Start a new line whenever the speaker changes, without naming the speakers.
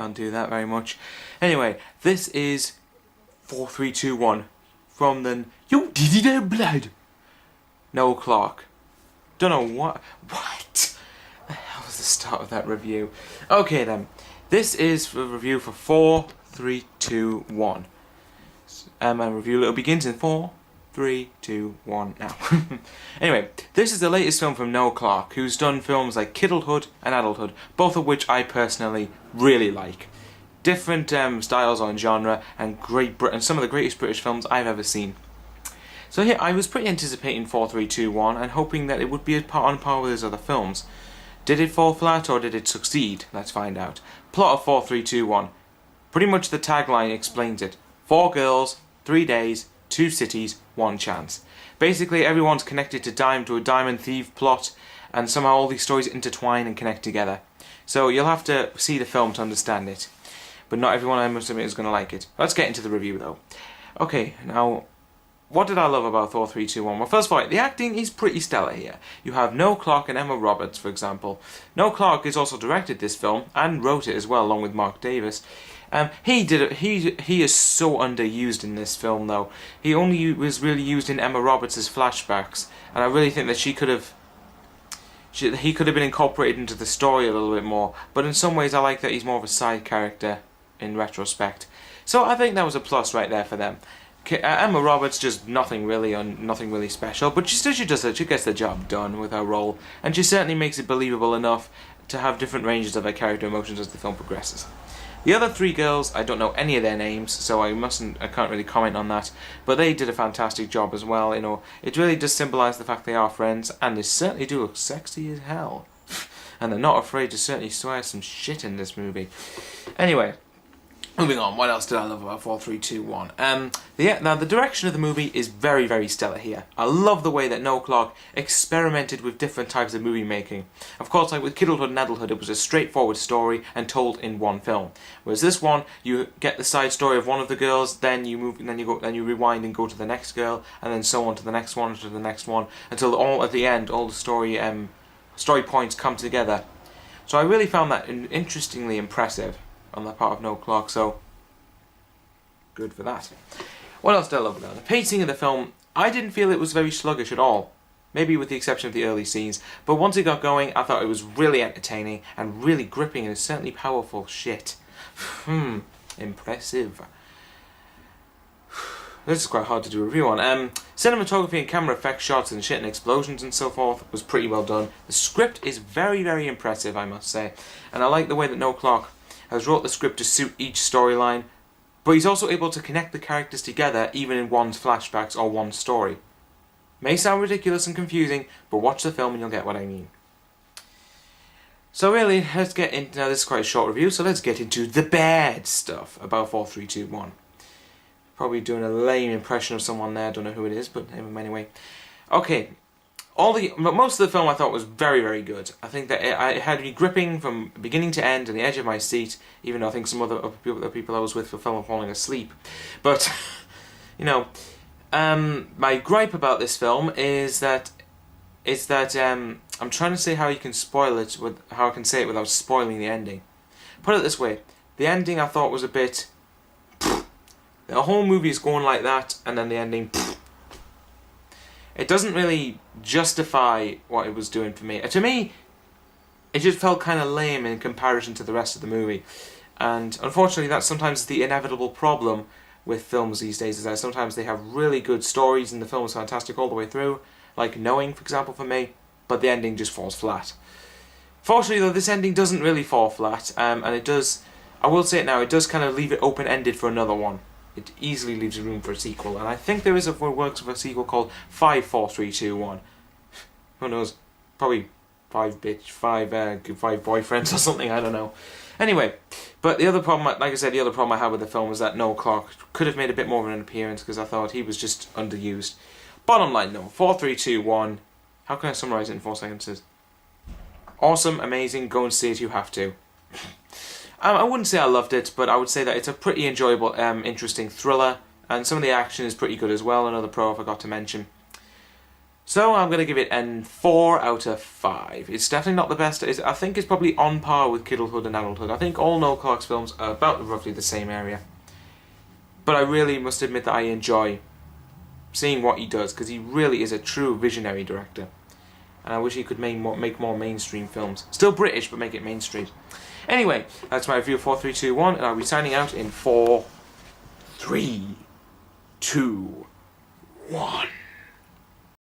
can't do that very much. Anyway, this is 4, 3, 2, 1 from the You Did It Out Blood. Noel Clarke. Don't know what the hell was the start of that review? Okay then, this is a review for 4, 3, 2, 1. My review begins in 4, 3, 2, 1 now. Anyway, this is the latest film from Noel Clarke, who's done films like Kiddlehood and Adulthood, both of which I personally really like. Different styles on genre, and some of the greatest British films I've ever seen. So here, I was pretty anticipating 4, 3, 2, 1, and hoping that it would be on par with his other films. Did it fall flat, or did it succeed? Let's find out. Plot of 4, 3, 2, 1. Pretty much the tagline explains it. 4 girls, 3 days, 2 cities, 1 chance. Basically, everyone's connected to a diamond thief plot, and somehow all these stories intertwine and connect together. So you'll have to see the film to understand it. But not everyone, I must admit, is going to like it. Let's get into the review, though. Okay, now, what did I love about 4, 3, 2, 1? Well, first of all, the acting is pretty stellar here. You have Noel Clarke and Emma Roberts, for example. Noel Clarke has also directed this film, and wrote it as well, along with Mark Davis. He is so underused in this film, though. He only was really used in Emma Roberts' flashbacks, and I really think that he could have been incorporated into the story a little bit more. But in some ways, I like that he's more of a side character in retrospect. So I think that was a plus right there for them. Emma Roberts just nothing really special, but she does it. She gets the job done with her role, and she certainly makes it believable enough to have different ranges of her character emotions as the film progresses. The other 3 girls, I don't know any of their names, so I can't really comment on that, but they did a fantastic job as well. You know, it really does symbolise the fact they are friends, and they certainly do look sexy as hell. And they're not afraid to certainly swear some shit in this movie. Anyway, moving on, what else did I love about 4, 3, 2, 1? Now the direction of the movie is very, very stellar here. I love the way that Noel Clarke experimented with different types of movie making. Of course, like with Kiddlehood and Adulthood, it was a straightforward story and told in one film. Whereas this one, you get the side story of one of the girls, then you you rewind and go to the next girl, and then so on to the next one, to the next one, until at the end, all the story points come together. So I really found that interestingly impressive on the part of Noel Clarke, so good for that. What else did I love about it? The pacing of the film, I didn't feel it was very sluggish at all. Maybe with the exception of the early scenes, but once it got going, I thought it was really entertaining and really gripping and certainly powerful shit. Impressive. This is quite hard to do a review on. Cinematography and camera effects, shots and shit and explosions and so forth was pretty well done. The script is very, very impressive, I must say. And I like the way that Noel Clarke has wrote the script to suit each storyline, but he's also able to connect the characters together even in one's flashbacks or one story. May sound ridiculous and confusing, but watch the film and you'll get what I mean. So really, let's get into, now this is quite a short review, so let's get into the bad stuff about 4, 3, 2, 1. Probably doing a lame impression of someone there, don't know who it is, but anyway. Okay, most of the film I thought was very, very good. I think that it had me gripping from beginning to end on the edge of my seat, even though I think some other people I was with were falling asleep. But, you know, my gripe about this film is that I'm trying to say how you can spoil it, how I can say it without spoiling the ending. Put it this way, the ending I thought was a bit... The whole movie is going like that, and then the ending... It doesn't really justify what it was doing for me. To me, it just felt kind of lame in comparison to the rest of the movie. And unfortunately, that's sometimes the inevitable problem with films these days, is that sometimes they have really good stories and the film is fantastic all the way through, like Knowing, for example, for me, but the ending just falls flat. Fortunately, though, this ending doesn't really fall flat, and it does, I will say it now, it does kind of leave it open-ended for another one. It easily leaves room for a sequel, and I think there is works of a sequel called 5, 4, 3, 2, 1. Who knows? Probably 5 boyfriends or something, I don't know. Anyway, but the other problem, like I said, the other problem I had with the film was that Noel Clarke could have made a bit more of an appearance, because I thought he was just underused. Bottom line, no. 4, 3, 2, 1. How can I summarise it in 4 sentences? Awesome, amazing, go and see it, you have to. I wouldn't say I loved it, but I would say that it's a pretty enjoyable, interesting thriller, and some of the action is pretty good as well, another pro I forgot to mention. So I'm going to give it a 4 out of 5. It's definitely not the best. I think it's probably on par with Kidulthood and Adulthood. I think all Noel Clarke's films are about roughly the same area. But I really must admit that I enjoy seeing what he does, because he really is a true visionary director. And I wish he could make more mainstream films. Still British, but make it mainstream. Anyway, that's my review of 4, 3, 2, 1, and I'll be signing out in 4, 3, 2, 1.